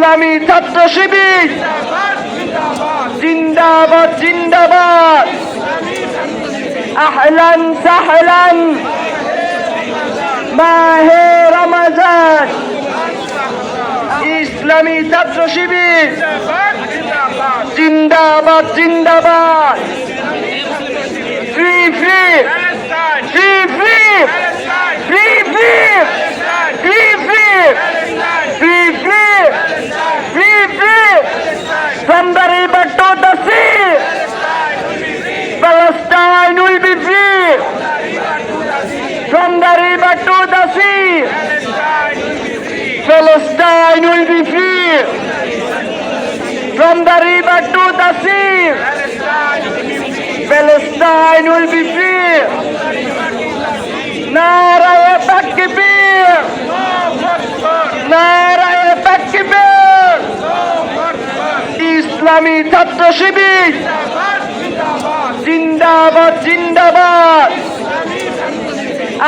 ইসলামী ছাত্র শিবির জিন্দাবাদ জিন্দাবাদ। আহলান সাহলান মাহে রমজান। ইসলামী ছাত্র শিবির জিন্দাবাদ জিন্দাবাদ। Free free free free free free free free free free free free from the river to the sea, Palestine will be free. From the river to the sea, Palestine will be free. From the river to the sea, Palestine will be free. Naraye Takbir, Naraye Takbir. ইসলামী ছাত্র শিবির জিন্দাবাদ জিন্দাবাদ।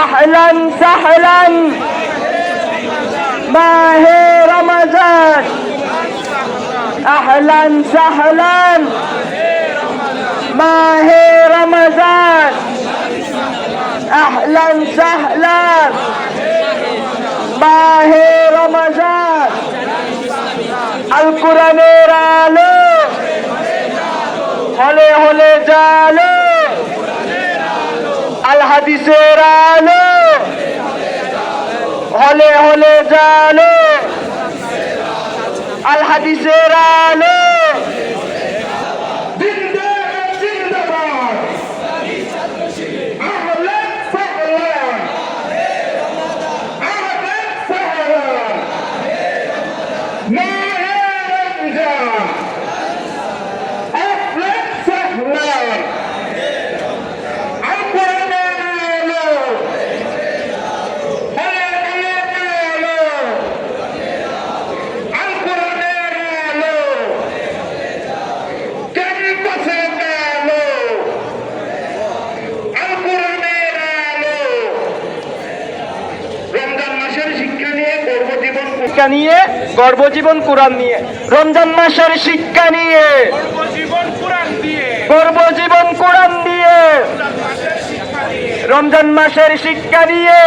আহলান সাহলান মাহে রমজান। আহলান সাহলান মাহে রমজান। আহলান সাহলান মাহে রমজান। আল কোরআনের আলো হলে হলে জালো, আল হাদিসের আলো হলে হলে জালো, আল হাদিসের আলো। জিন্দাবাদ জিন্দাবাদ। আহলান সাহলান আহলান সাহলান মাহে রমজান। আহলান সাহলান আল কোরআনের আলো হলে হলে জালো, আল কোরআনের আলো ক্যাম্পাসে আলো, আল কোরআনের আলো। রমজান মাসের শিক্ষা নিয়ে কর্মজীবন, শিক্ষা নিয়ে কর্মজীবন কোরআন নিয়ে। রমজান মাসের শিক্ষা নিয়ে কর্মজীবন কোরআন দিয়ে, কর্মজীবন কোরআন দিয়ে। রমজান মাসের শিক্ষা নিয়ে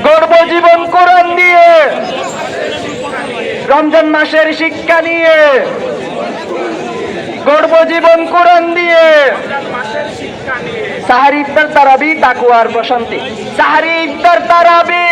কর্মজীবন কোরআন দিয়ে। রমজান মাসের শিক্ষা নিয়ে কর্মজীবন কোরআন দিয়ে। সাহারি ইফতার তারাবি তাকওয়ার প্রশান্তি। সাহারি ইফতার তারাবি